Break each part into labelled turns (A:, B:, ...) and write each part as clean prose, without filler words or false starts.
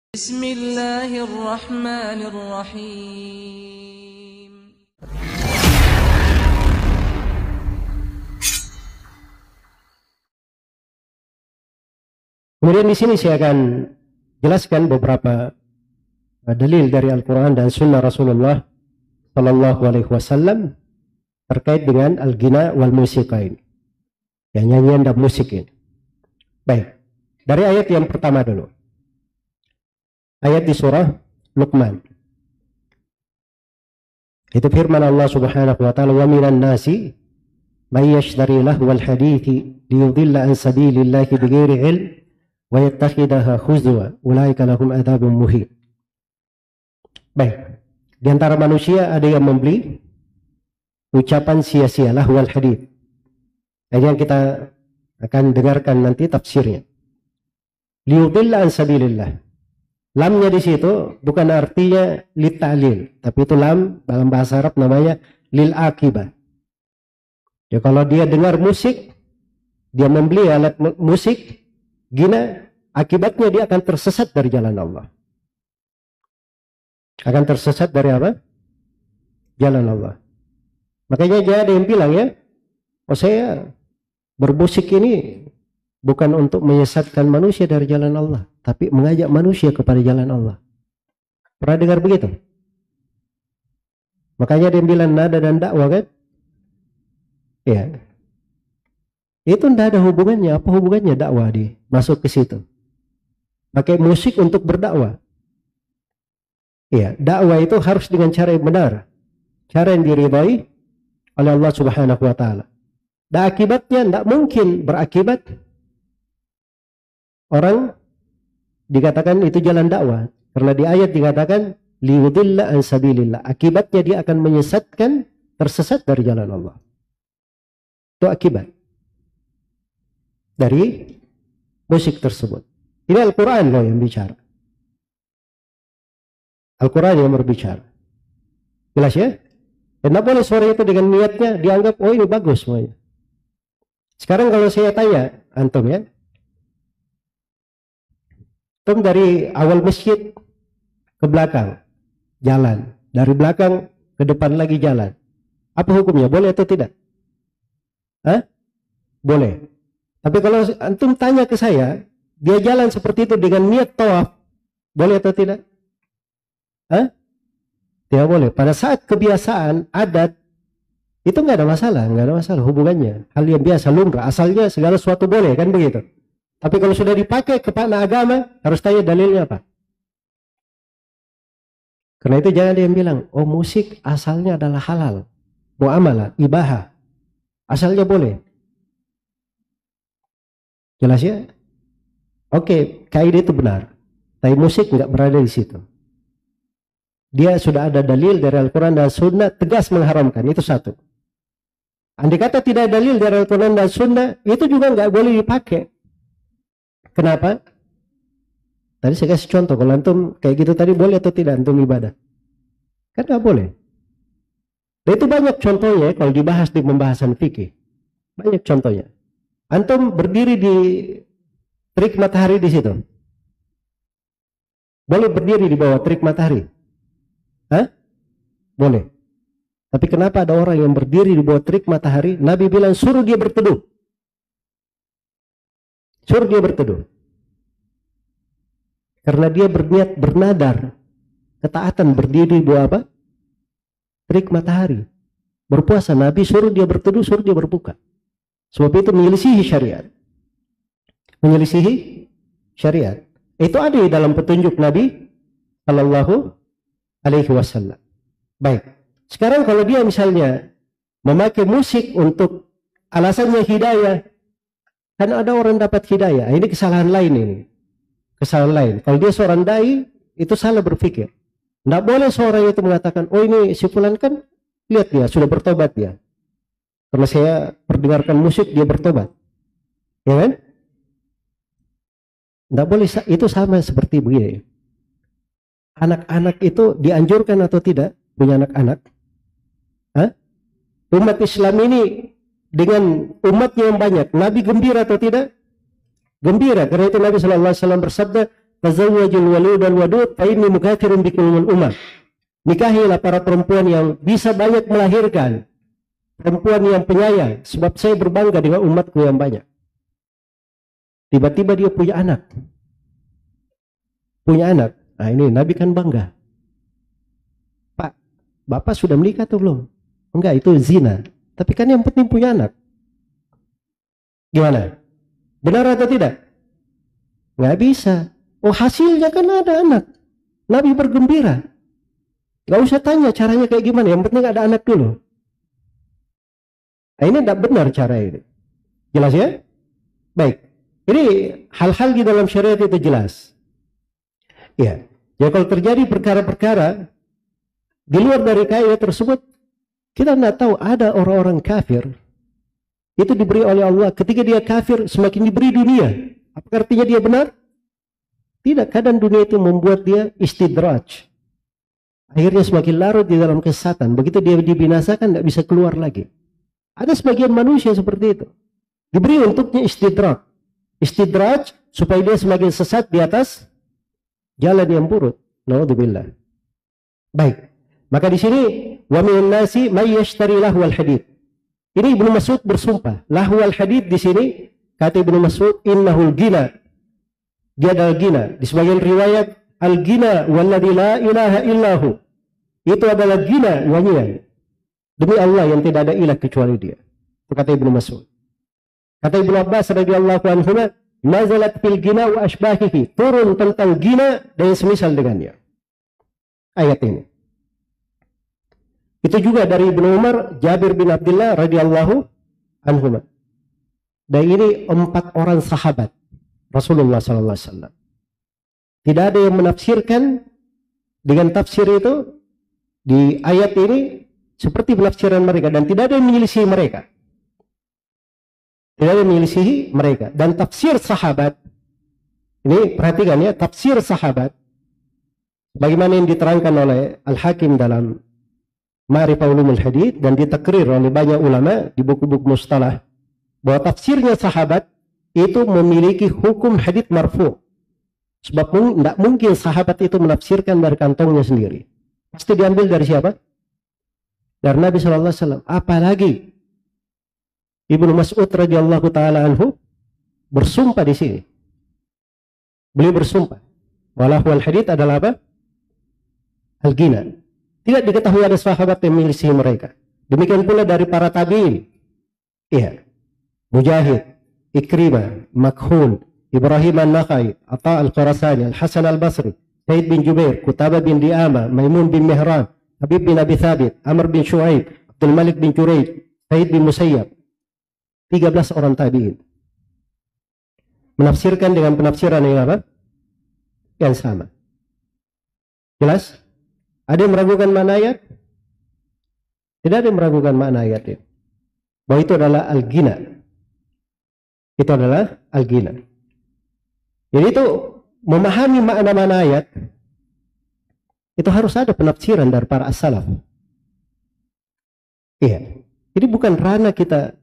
A: Bismillahirrahmanirrahim.
B: Kemudian di sini saya akan jelaskan beberapa dalil dari Al-Quran dan Sunnah Rasulullah Sallallahu Alaihi Wasallam terkait dengan al-ghina wal musiqain, ya, nyanyian dan musik ini. Baik, dari ayat yang pertama dulu. Ayat di surah Luqman. Itu firman Allah Subhanahu wa taala, "Wa minan nasi may yashtari lahwal hadithi liyudilla an sabilillahi bighairi ilm wa yattakhidaha huzwa ulaika lahum adzabun muhin." Baik, di antara manusia ada yang membeli ucapan sia-sia, lahwal hadith. Ini yang kita akan dengarkan nanti tafsirnya. Liyudilla an sabilillah. Lamnya di situ bukan artinya li ta'lil, tapi itu lam dalam bahasa Arab namanya lil akibah. Ya, kalau dia dengar musik, dia membeli alat musik, gina, akibatnya dia akan tersesat dari jalan Allah. Akan tersesat dari apa? Jalan Allah. Makanya dia ada yang bilang, ya, oh saya bermusik ini bukan untuk menyesatkan manusia dari jalan Allah, tapi mengajak manusia kepada jalan Allah. Pernah dengar begitu? Makanya dia bilang nada dan dakwah, kan? Ya. Itu tidak ada hubungannya. Apa hubungannya dakwah di masuk ke situ? Pakai musik untuk berdakwah. Ya, dakwah itu harus dengan cara yang benar, cara yang diridhai oleh Allah Subhanahu wa taala. Dan akibatnya tidak mungkin berakibat orang dikatakan itu jalan dakwah, karena di ayat dikatakan liyudilla an sabilillah. Akibatnya dia akan menyesatkan, tersesat dari jalan Allah. Itu akibat dari musik tersebut. Ini Al-Quran loh yang bicara. Al-Quran yang berbicara. Jelas ya? Dan tidak boleh suara itu dengan niatnya dianggap, oh ini bagus semuanya. Sekarang kalau saya tanya antum, ya, antum dari awal masjid ke belakang jalan, dari belakang ke depan lagi jalan, apa hukumnya? Boleh atau tidak? Hah? Boleh. Tapi kalau antum tanya ke saya, dia jalan seperti itu dengan niat tawaf, boleh atau tidak? Hah? Tidak boleh. Pada saat kebiasaan, adat, itu nggak ada masalah, nggak ada masalah hubungannya. Hal yang biasa, lumrah, asalnya segala sesuatu boleh, kan begitu. Tapi kalau sudah dipakai ke makna agama, harus tanya dalilnya apa. Karena itu jangan ada yang bilang, oh musik asalnya adalah halal, muamalah, ibahah, asalnya boleh. Jelas ya? Oke, kaidah itu benar. Tapi musik nggak berada di situ. Dia sudah ada dalil dari Al-Quran dan Sunnah tegas mengharamkan, itu satu. Andai kata tidak ada dalil dari Al-Quran dan Sunnah, itu juga nggak boleh dipakai. Kenapa? Tadi saya kasih contoh, kalau antum kayak gitu tadi boleh atau tidak antum ibadah? Kan nggak boleh. Dan itu banyak contohnya kalau dibahas di pembahasan fikih. Banyak contohnya. Antum berdiri di terik matahari di situ. Boleh berdiri di bawah terik matahari? Hah? Boleh. Tapi kenapa ada orang yang berdiri di bawah terik matahari? Nabi bilang suruh dia berteduh. Suruh dia berteduh. Karena dia berniat bernadar ketaatan berdiri di bawah apa? Terik matahari. Berpuasa, Nabi suruh dia berteduh, suruh dia berbuka. Sebab itu menyelisihi syariat. Menyelisihi syariat. Itu ada di dalam petunjuk Nabi Sallallahu Alaihi Wasallam. Baik. Sekarang kalau dia misalnya memakai musik untuk alasannya hidayah, kan ada orang dapat hidayah. Ini kesalahan lain ini. Kesalahan lain. Kalau dia seorang dai, itu salah berpikir. Tidak boleh seorang itu mengatakan, oh ini si fulan kan, lihat dia, sudah bertobat dia. Karena saya perdengarkan musik, dia bertobat. Ya kan? Tidak boleh, itu sama seperti begini. Anak-anak itu dianjurkan atau tidak punya anak-anak? Hah? Umat Islam ini dengan umatnya yang banyak, Nabi gembira atau tidak? Gembira. Karena itu Nabi SAW bersabda, tazawwajul walud dan wadud fa inni mukatsirun bikumul ummah. Nikahilah para perempuan yang bisa banyak melahirkan, perempuan yang penyayang, sebab saya berbangga dengan umatku yang banyak. Tiba-tiba dia punya anak. Punya anak. Nah ini Nabi kan bangga. Pak, Bapak sudah menikah atau belum? Enggak, itu zina. Tapi kan yang penting punya anak. Gimana? Benar atau tidak? Nggak bisa. Oh hasilnya kan ada anak. Nabi bergembira. Nggak usah tanya caranya kayak gimana. Yang penting ada anak dulu. Nah ini tidak benar cara ini. Jelas ya? Baik. Ini hal-hal di dalam syariat itu jelas. Ya. Jadi kalau terjadi perkara-perkara di luar dari kaidah tersebut, kita tidak tahu ada orang-orang kafir itu diberi oleh Allah. Ketika dia kafir, semakin diberi dunia. Apa artinya dia benar? Tidak. Kadang dunia itu membuat dia istidraj. Akhirnya semakin larut di dalam kesesatan. Begitu dia dibinasakan, tidak bisa keluar lagi. Ada sebagian manusia seperti itu. Diberi untuknya istidraj. Istidraj supaya dia semakin sesat di atas jalan yang buruk. Naudzubillah. Baik. Maka di sini wa minan nasi may yashtari lahwal hadith. Ini Ibnu Mas'ud bersumpah. Lahwal hadith di sini kata Ibnu Mas'ud innahul gina. Dia adalah gina. Di sebagian riwayat al gina walladzi la ilaha illahu. Itu adalah gina, nyanyian. Demi Allah yang tidak ada ilah kecuali dia. Itu kata Ibnu Mas'ud. Kata Ibnu Abbas radhiyallahu anhu, nazalat fil gina wa ashbahihi. Turun tentang gina dan semisal dengannya. Ayat ini. Itu juga dari Ibnu Umar, Jabir bin Abdullah radhiyallahu anhu. Dan ini 4 orang sahabat Rasulullah sallallahu alaihi wasallam. Tidak ada yang menafsirkan dengan tafsir itu di ayat ini seperti penafsiran mereka dan tidak ada yang menyelisihi mereka. Tidak ada yang menyelisihi mereka. Dan tafsir sahabat, ini perhatikan ya, tafsir sahabat bagaimana yang diterangkan oleh Al-Hakim dalam Ma'rifah Ulumul Hadits dan ditakrir oleh banyak ulama di buku-buku mustalah bahwa tafsirnya sahabat itu memiliki hukum hadits marfu. Sebab tidak mungkin sahabat itu menafsirkan dari kantongnya sendiri. Pasti diambil dari siapa? Dari Nabi sallallahu alaihi wasallam. Apalagi Ibnu Mas'ud radhiyallahu taala anhu bersumpah di sini. Beliau bersumpah. Walahwal hadits adalah apa? Al-gina. Tidak diketahui ada sahabat yang menyelisihi mereka. Demikian pula dari para tabi'in. Iya. Mujahid, Ikrimah, Makhul, Ibrahim an-Nakhai, Atha al-Khurasani, Al-Hasan al-Basri, Said bin Jubair, Kutabah bin Di'ama, Maimun bin Mihran, Habib bin Abi Thabit, Amr bin Shu'aib, Abdul Malik bin Jurayj, Said bin Musayyab. 13 orang tabi'in. Menafsirkan dengan penafsiran yang apa? Yang sama. Jelas? Ada yang meragukan makna ayat? Tidak ada yang meragukan makna ayat ini. Bahwa itu adalah al-gina. Itu adalah al-gina. Jadi itu memahami makna-makna ayat itu harus ada penafsiran dari para as-salaf. Iya. Jadi bukan ranah kita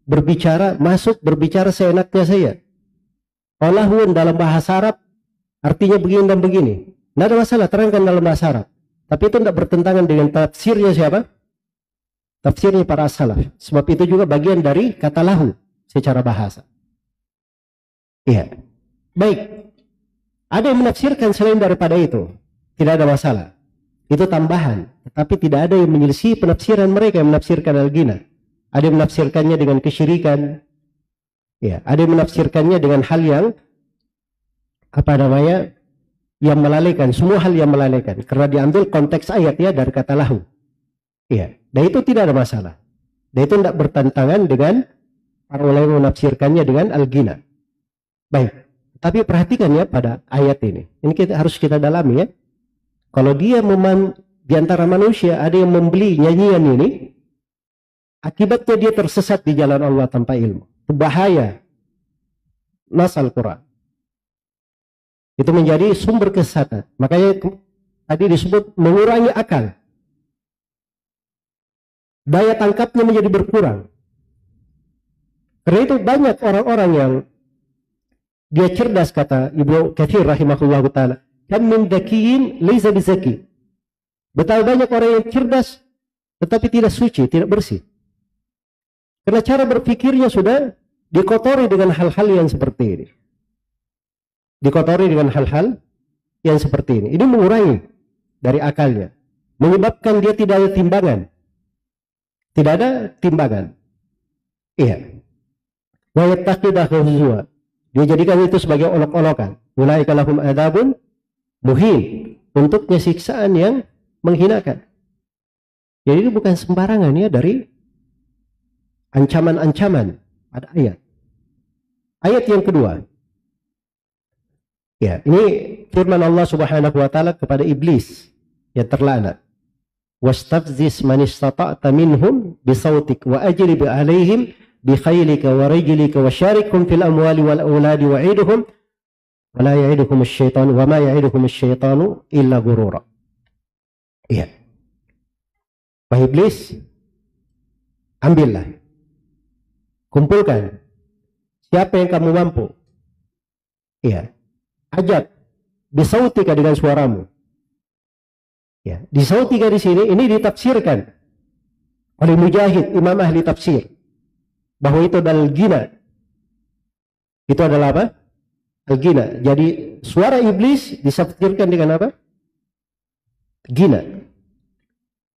B: berbicara seenaknya saya. Walahun dalam bahasa Arab artinya begini dan begini. Tidak ada masalah, terangkan dalam bahasa Arab. Tapi itu tidak bertentangan dengan tafsirnya siapa? Tafsirnya para as-salaf. Sebab itu juga bagian dari kata lahu secara bahasa. Iya. Baik. Ada yang menafsirkan selain daripada itu. Tidak ada masalah. Itu tambahan. Tetapi tidak ada yang menyelisih penafsiran mereka yang menafsirkan al-gina. Ada yang menafsirkannya dengan kesyirikan. Ya, ada yang menafsirkannya dengan hal yang yang melalaikan, semua hal yang melalaikan karena diambil konteks ayat ya dari kata lahu. Ya, dan itu tidak ada masalah. Dan itu tidak bertentangan dengan para ulama menafsirkannya dengan al-gina. Baik, tapi perhatikan ya pada ayat ini. Ini harus kita dalami ya. Kalau dia di antara manusia ada yang membeli nyanyian ini, akibatnya dia tersesat di jalan Allah tanpa ilmu. Itu bahaya. Nas Al-Quran. Itu menjadi sumber kesesatan. Makanya tadi disebut mengurangi akal. Daya tangkapnya menjadi berkurang. Karena itu banyak orang-orang yang Dia cerdas, kata Ibnu Katsir rahimahullah taala. Kam min dakiyin laisa bizaki. Betapa banyak orang yang cerdas tetapi tidak suci, tidak bersih. Karena cara berpikirnya sudah dikotori dengan hal-hal yang seperti ini. Dikotori dengan hal-hal yang seperti ini. Ini mengurangi dari akalnya. Menyebabkan dia tidak ada timbangan. Tidak ada timbangan. Iya. Wa yattaqidahu huzwa. Dia jadikan itu sebagai olok-olokan. Ulaika lahum adzabun muhin. Untuknya siksaan yang menghinakan. Jadi ini bukan sembarangan ya, dari ancaman-ancaman pada ayat. Ayat yang kedua. Ya, ini firman Allah Subhanahu wa taala kepada iblis yang terlaknat. Wastafziz man istata'ta minhum bisautik wa ajlib 'alaihim bi khaylika wa rijlika wa syarikhum fil amwali wal auladi wa'iduhum wa la ya'iduhum asy-syaitanu wa ma ya'iduhum asy-syaitanu illa ghurura. Iya. Wahai iblis, ambillah, kumpulkan siapa yang kamu mampu. Iya. Ajak bisautika dengan suaramu. Ya, disautika di sini ini ditafsirkan oleh Mujahid, imam ahli tafsir, bahwa itu adalah gina. Itu adalah apa? Al-gina. Jadi suara iblis ditafsirkan dengan apa? Gina.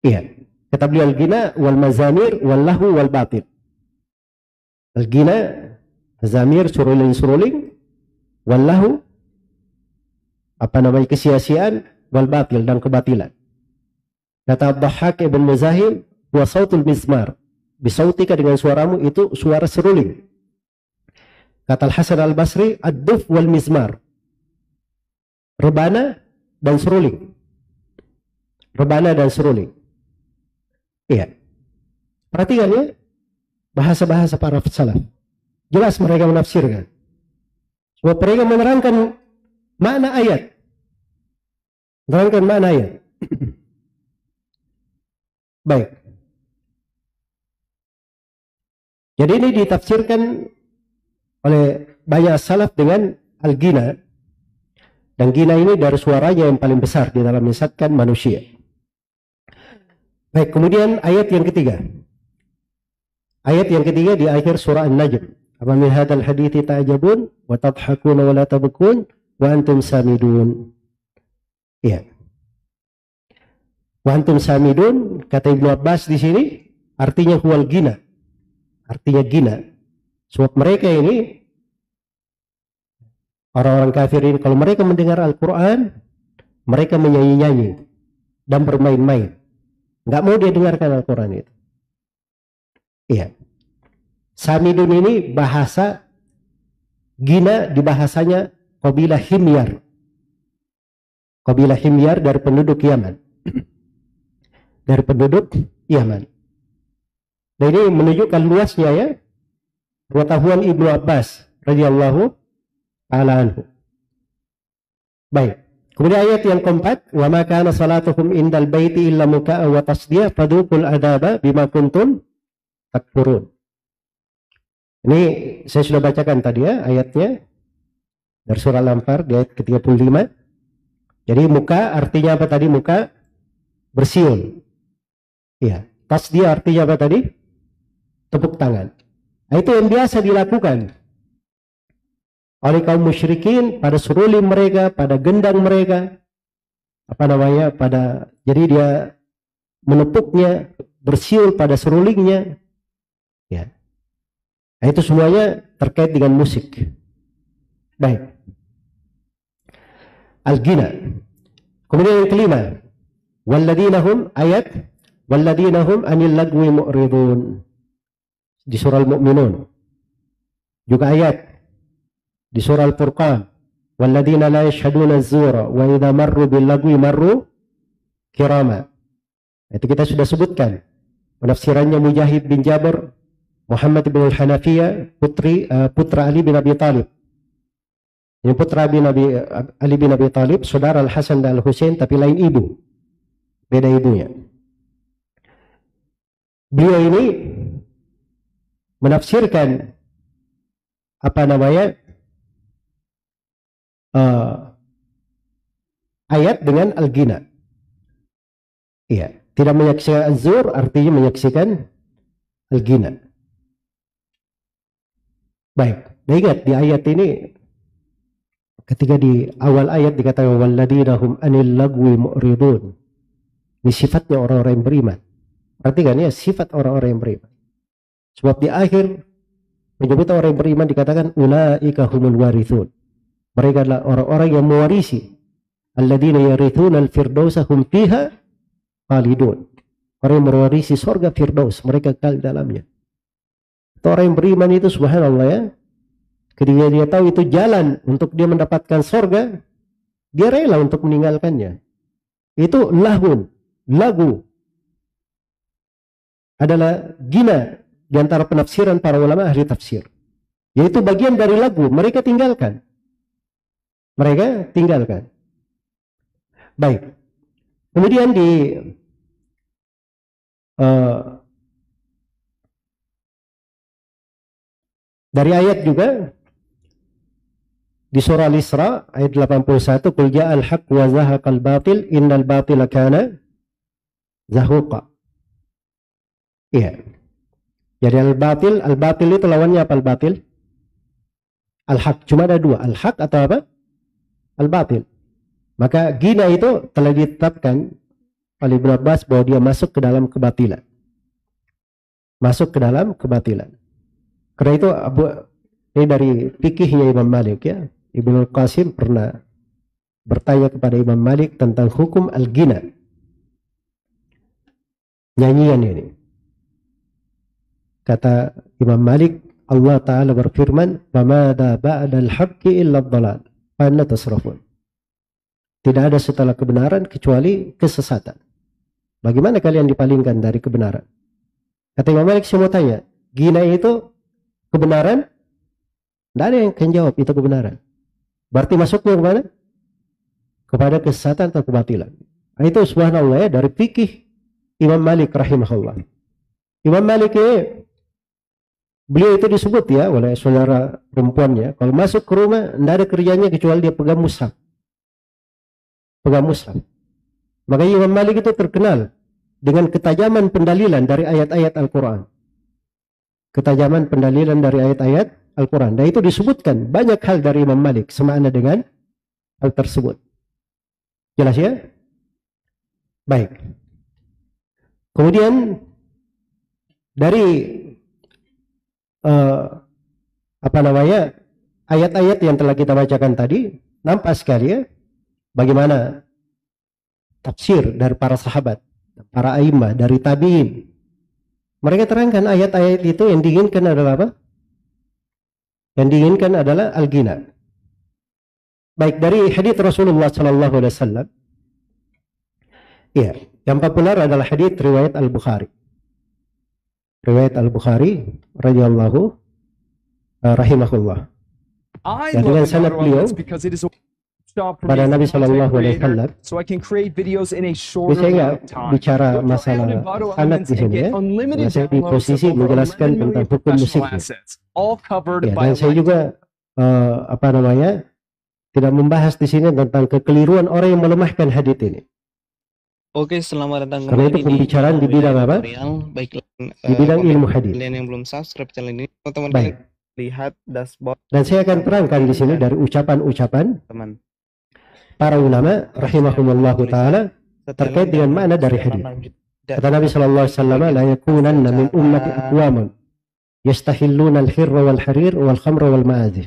B: Iya. Kata beliau al-gina wal mazamir wal lahu wal batil. Al-gina, mazamir, suruling-suruling, wal lahu, apa namanya, kesia-siaan, wal batil, dan kebatilan. Kata Dhahhak ibn Muzahim, wa sautul mizmar, bisautika dengan suaramu itu suara seruling. Kata Al-Hasan Al-Basri, ad-duf wal mizmar, rebana dan seruling. Rebana dan seruling. Iya. Perhatikan ya, bahasa-bahasa para salaf. Jelas mereka menafsirkan. Sebab mereka menerangkan makna ayat. Menerangkan makna ayat. Baik. Jadi ini ditafsirkan oleh banyak salaf dengan al-gina. Dan gina ini dari suaranya yang paling besar di dalam menyesatkan manusia. Baik, kemudian ayat yang ketiga. Ayat yang ketiga di akhir surah An-Najm. Apa min hadzal hadithi ta'jabun wa tadhakuna wa la tabkun wa antum samidun. Iya. Wa antum samidun, kata Ibnu Abbas di sini artinya huwal gina. Artinya gina. Sebab mereka ini, orang-orang kafir ini, kalau mereka mendengar Al-Quran, mereka menyanyi-nyanyi dan bermain-main. Nggak mau dia dengarkan Al-Quran itu. Iya. Samidun ini bahasa gina, di bahasanya kabilah Himyar. Kabilah Himyar dari penduduk Yaman. Dari penduduk Yaman. Dan ini menunjukkan luasnya ya pengetahuan Ibnu Abbas radhiyallahu ta'ala anhu. Baik. Kemudian ayat yang keempat, wa ma kana salatuhum indal baiti illa muka'a wa tasdiya fadhuqul adzaba bima kuntum takfurun. Ini saya sudah bacakan tadi ya ayatnya dari surah Al-Anfal di ayat ke-35. Jadi muka artinya apa tadi? Muka bersiul. Iya, tasdiya artinya apa tadi? Tepuk tangan. Nah, itu yang biasa dilakukan oleh kaum musyrikin pada seruling mereka, pada gendang mereka, apa namanya, jadi dia menepuknya, bersiul pada serulingnya, ya. Nah, itu semuanya terkait dengan musik. Baik. Al-gina. Kemudian yang kelima, walladinahum, ayat walladinahum anil lagwi mu'ridun di surah Al-Mu'minun. Juga ayat di surah Al-Furqan, walladzina la yashhaduna az-zura wa idza marru bil lagwi marru kirama. Itu kita sudah sebutkan penafsirannya Mujahid bin Jabir, Muhammad bin Al-Hanafiyah, putra Ali bin Abi Talib. Ini putra Ali bin Abi Talib, saudara Al-Hasan dan Al-Husain, tapi lain ibu. Beda ibunya. Beliau ini menafsirkan apa namanya, ayat dengan al-ghina. Iya, tidak menyaksikan az-zur artinya menyaksikan al-ghina. Baik, nah ingat di ayat ini ketika di awal ayat dikatakan walladzina hum anil lagwi mu'ridun. Ini sifatnya orang-orang yang beriman. Perhatikan ya, sifat orang-orang yang beriman. Sebab di akhir menyebut orang yang beriman dikatakan ulaika humul warithun. Mereka adalah orang-orang yang mewarisi. Alladzina yarithuna al-firdausa hum fiha khalidun. Orang yang mewarisi surga Firdaus, mereka kekal di dalamnya. Orang yang beriman itu subhanallah ya, ketika dia tahu itu jalan untuk dia mendapatkan surga, dia rela untuk meninggalkannya. Itu lagu adalah gina di antara penafsiran para ulama ahli tafsir. Yaitu bagian dari lagu, mereka tinggalkan. Baik. Kemudian dari ayat juga di surah Al-Isra ayat 81, qul ja'al haqq wa zahaqal batil innal batila kana zahuqa. Iya. Jadi al-batil itu lawannya apa al-batil? Al-haq, cuma ada dua, al-haq atau apa? Al-batil. Maka gina itu telah ditetapkan oleh Ibnu Abbas bahwa dia masuk ke dalam kebatilan. Karena itu ini dari fikihnya Imam Malik ya. Ibnu Qasim pernah bertanya kepada Imam Malik tentang hukum al-ghina. Nyanyian ini. Kata Imam Malik, Allah Ta'ala berfirman, "Famada ba'dal haqqi illa ad-dhalal, fa anna tasrafun." Tidak ada setelah kebenaran kecuali kesesatan. Bagaimana kalian dipalingkan dari kebenaran? Kata Imam Malik, saya mau tanya, ghina itu kebenaran? Tidak ada yang akan jawab itu kebenaran. Berarti masuknya kemana? Kepada kesesatan atau kebatilan. Nah, itu subhanallah ya, dari fikih Imam Malik rahimahullah. Imam Malik ini, beliau itu disebut ya oleh saudara perempuannya, kalau masuk ke rumah tidak ada kerjanya kecuali dia pegang mushaf. Maka Imam Malik itu terkenal dengan ketajaman pendalilan dari ayat-ayat Al-Quran. Dan itu disebutkan banyak hal dari Imam Malik semakna dengan hal tersebut. Jelas ya? Baik. Kemudian dari ayat-ayat yang telah kita bacakan tadi, nampak sekali ya bagaimana tafsir dari para sahabat, para a'immah, dari tabi'in. Mereka terangkan ayat-ayat itu yang diinginkan adalah apa? Yang diinginkan adalah al-ghina. Baik, dari hadits Rasulullah sallallahu alaihi wasallam. Ya, yang populer adalah hadits riwayat Al-Bukhari. Radhiyallahu rahimahullah. Dan dengan sanad beliau pada Nabi sallallahu alaihi wasallam. Saya nggak bicara masalah sanad di sini ya. Saya di posisi menjelaskan tentang hukum musiknya. Ya, dan saya juga tidak membahas di sini tentang kekeliruan orang yang melemahkan hadits ini.
C: Oke, selamat datang
B: karena itu pembicaraan di bidang apa?
C: Baiklah,
B: di bidang ilmu hadis.
C: Kalian yang belum subscribe channel ini, teman-teman lihat dashboard.
B: Dan saya akan terangkan di sini dari ucapan-ucapan
C: teman
B: para ulama rahimahumullahu taala terkait dengan makna dari hadis. Kata Nabi sallallahu alaihi wasallam, la yakunanna min ummati aqwamun yastahilluna al-hirra wal harir wal khamra wal ma'azif.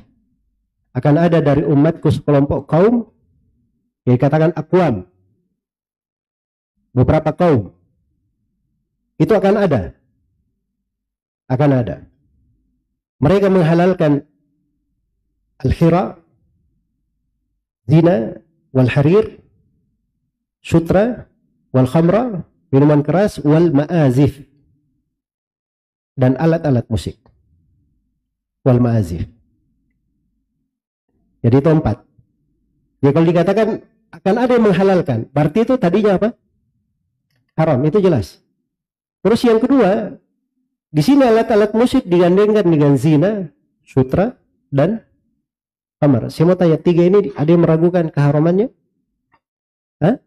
B: Akan ada dari umatku sekelompok kaum yang dikatakan aqwam, beberapa kaum itu akan ada mereka menghalalkan al-hira, zina, wal harir, sutra, wal khamra, minuman keras, wal ma'azif, dan alat-alat musik, wal ma'azif. Jadi itu 4. Ya, kalau dikatakan akan ada yang menghalalkan, berarti itu tadinya apa? Haram, itu jelas. Terus yang kedua, di sini alat-alat musik digandengkan dengan zina, sutra, dan khamar. Saya mau tanya, tiga ini ada yang meragukan keharamannya? Hah?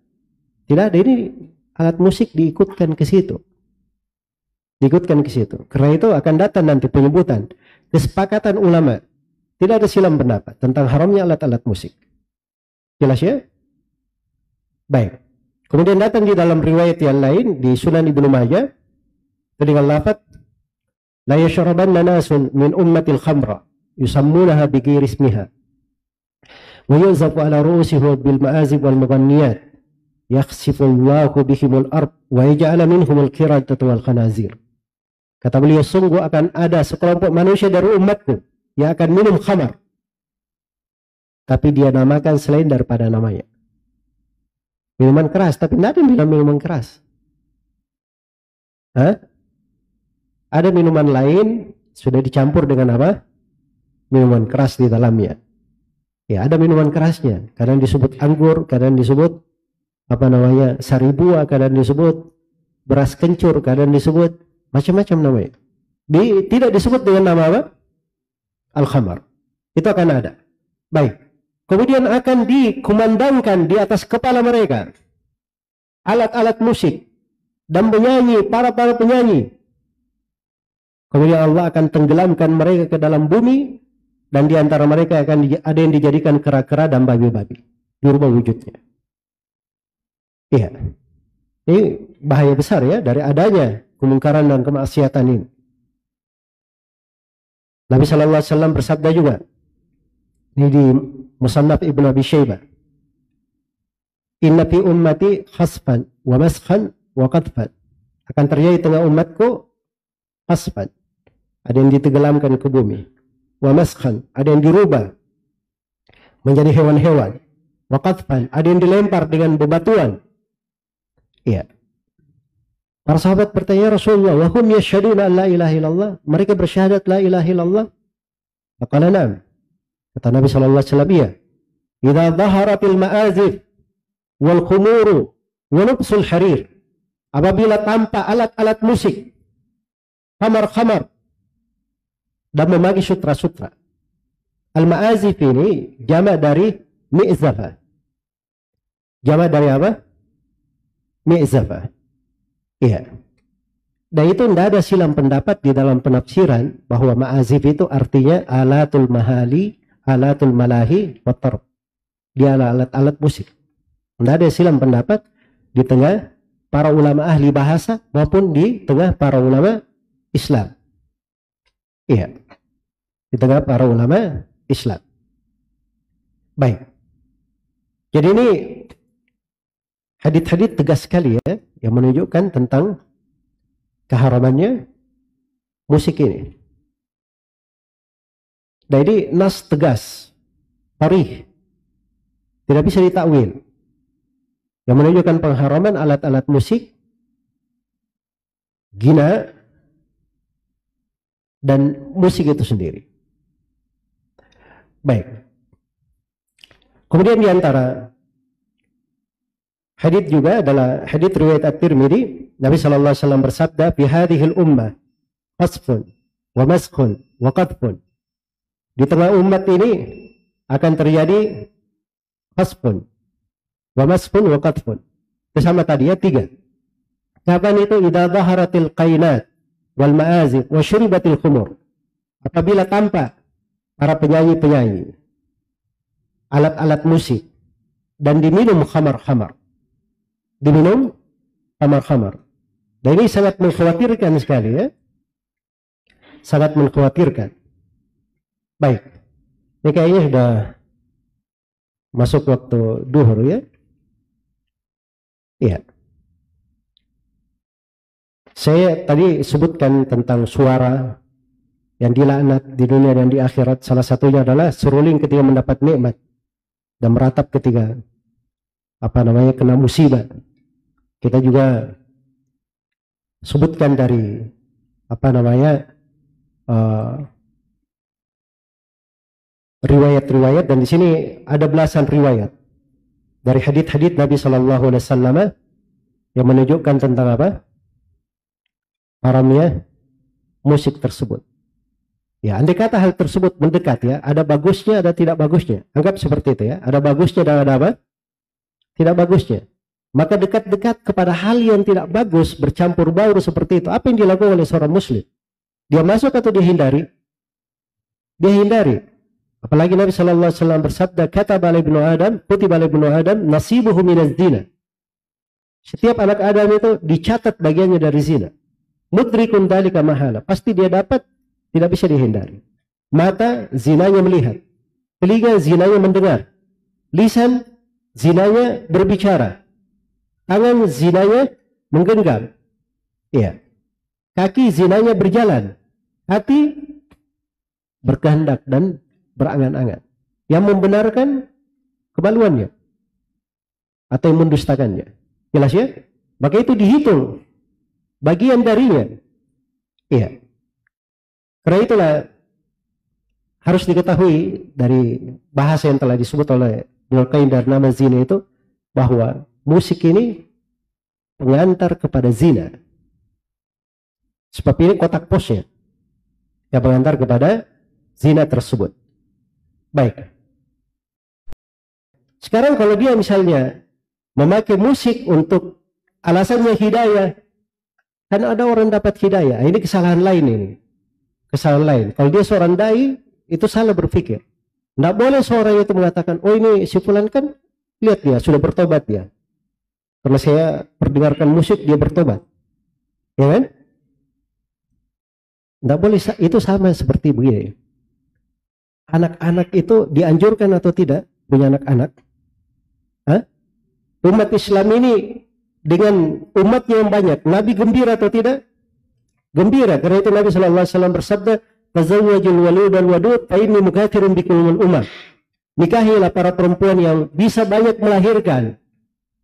B: Tidak ada. Ini alat musik diikutkan ke situ. Diikutkan ke situ. Karena itu akan datang nanti penyebutan kesepakatan ulama. Tidak ada silang pendapat tentang haramnya alat-alat musik. Jelas ya? Baik. Kemudian datang di dalam riwayat yang lain di Sunan Ibnu Majah dengan lafaz la yashrabanna nasun min ummatil khamra yusammunaha bi ghairi ismiha wa yuzafu ala ru'usihim bil ma'azib wal mughanniyat yakhsifullahu bihimul ard wa yaj'ala minhumul qiradata wal khanazir. Kata beliau, sungguh akan ada sekelompok manusia dari umatku yang akan minum khamar, tapi dia namakan selain daripada namanya. Minuman keras, tapi tidak ada yang bilang minuman keras. Hah? Ada minuman lain sudah dicampur dengan apa? Minuman keras di dalamnya. Ya, ada minuman kerasnya. Kadang disebut anggur, kadang disebut apa namanya? Sari buah, kadang disebut beras kencur, kadang disebut macam-macam namanya. Tidak disebut dengan nama apa? Al-khamar. Itu akan ada. Baik. Kemudian akan dikumandangkan di atas kepala mereka alat-alat musik dan penyanyi, para penyanyi. Kemudian Allah akan tenggelamkan mereka ke dalam bumi, dan di antara mereka akan ada yang dijadikan kera-kera dan babi-babi. Dirubah wujudnya. Iya. Ini bahaya besar ya dari adanya kemungkaran dan kemaksiatan ini. Nabi sallallahu alaihi wasallam bersabda juga. Ini di Musannaf Ibnu Abi Syaibah. Inna fi ummati khasfan wa maskhan wa qadfan. Akan terjadi tengah umatku khasfan. Ada yang ditenggelamkan ke bumi. Wa maskhan, ada yang dirubah menjadi hewan-hewan. Wa qadfan, ada yang dilempar dengan bebatuan. Iya. Para sahabat bertanya, Rasulullah, wa hum yashhaduna an la ilaha illallah. Mereka bersyahadat la ilaha illallah. Maka na'am. Kata Nabi sallallahu alaihi wasallam, iya. Idza dhaharatil ma'azif wal khumuru wa nubsul harir. Apabila tampak alat-alat musik, khamar-khamar, dan memakai sutra-sutra. Al-ma'azif ini jamak dari mi'zafah. Jamak dari apa? Mi'zafah. Iya. Dan itu tidak ada silang pendapat di dalam penafsiran bahwa ma'azif itu artinya alatul mahali, alatul malahi, watar. Dia alat-alat musik. Tidak ada silang pendapat di tengah para ulama ahli bahasa maupun di tengah para ulama Islam. Iya. Di tengah para ulama Islam. Baik. Jadi ini hadits-hadits tegas sekali ya, yang menunjukkan tentang keharamannya musik ini. Jadi nas tegas, tarikh, tidak bisa ditakwil, yang menunjukkan pengharaman alat-alat musik, gina, dan musik itu sendiri. Baik. Kemudian di antara hadits juga adalah hadits riwayat At-Tirmidzi. Nabi sallallahu alaihi wasallam bersabda, "Fi hadhil ummah qasfun wa maskhun wa qadfun." Di tengah umat ini akan terjadi qasfun wa maskhun wa qadfun. Bersama tadi ya, tiga. Kapan itu? Idza dhaharatil qainat wal ma'azif wa syuribatil khumur. Apabila tampak para penyanyi-penyanyi, alat-alat musik, dan diminum khamar-khamar. Diminum khamar-khamar. Dan ini sangat mengkhawatirkan sekali ya. Sangat mengkhawatirkan. Baik. Ini kayaknya sudah masuk waktu duhur ya. Iya. Saya tadi sebutkan tentang suara yang dilaknat di dunia dan di akhirat. Salah satunya adalah seruling ketika mendapat nikmat dan meratap ketika kena musibah. Kita juga sebutkan dari riwayat-riwayat, dan di sini ada belasan riwayat dari hadits-hadits Nabi Shallallahu Alaihi Wasallam yang menunjukkan tentang haramnya musik tersebut. Ya, andai kata hal tersebut mendekat ya, ada bagusnya, ada tidak bagusnya. Anggap seperti itu ya, ada bagusnya dan ada apa? Tidak bagusnya. Maka dekat-dekat kepada hal yang tidak bagus, bercampur baur seperti itu. Apa yang dilakukan oleh seorang muslim? Dia masuk atau dia hindari? Dia hindari. Apalagi Nabi sallallahu alaihi wasallam bersabda, "Kataba ibnu Adam, kutiba ibnu Adam nasibuhu minaz zina." Setiap anak Adam itu dicatat bagiannya dari zina. Mudrikun dzalika mahala. Pasti dia dapat, tidak bisa dihindari. Mata zinanya melihat, telinga zinanya mendengar, lisan zinanya berbicara, tangan zinanya menggenggam, ya, kaki zinanya berjalan, hati berkehendak dan berangan-angan. Yang membenarkan kemaluannya atau yang mendustakannya. Jelas ya? Maka itu dihitung bagian darinya. Iya. Karena itulah harus diketahui dari bahasa yang telah disebut oleh Ibnu Qayyim dari nama zina itu, bahwa musik ini pengantar kepada zina. Sebab ini kotak posnya yang mengantar kepada zina tersebut. Baik. Sekarang kalau dia misalnya memakai musik untuk alasannya hidayah, kan ada orang dapat hidayah, ini kesalahan lain ini. Kesalahan lain. Kalau dia seorang dai, itu salah berpikir. Tidak boleh seorang itu mengatakan, oh ini si fulan kan, lihat dia sudah bertobat dia. Karena saya perdengarkan musik dia bertobat. Ya kan? Tidak boleh, itu sama seperti begini. Anak-anak itu dianjurkan atau tidak punya anak-anak? Hah? Umat Islam ini dengan umatnya yang banyak, Nabi gembira atau tidak? Gembira. Karena itu Nabi SAW bersabda, "Tazawwajul walud wal wadud fa inni mukatsirun bikumul ummah." Nikahilah para perempuan yang bisa banyak melahirkan,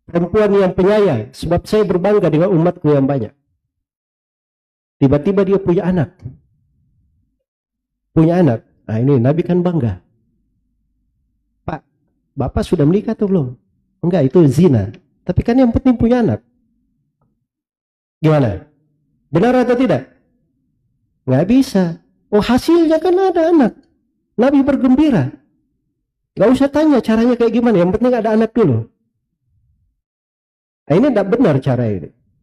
B: perempuan yang penyayang, sebab saya berbangga dengan umatku yang banyak. Tiba-tiba dia punya anak. Punya anak. Nah ini Nabi kan bangga. Pak, Bapak sudah menikah atau belum? Enggak, itu zina. Tapi kan yang penting punya anak. Gimana? Benar atau tidak? Nggak bisa. Oh hasilnya kan ada anak. Nabi bergembira. Nggak usah tanya caranya kayak gimana. Yang penting ada anak dulu. Nah, ini tidak benar cara ini.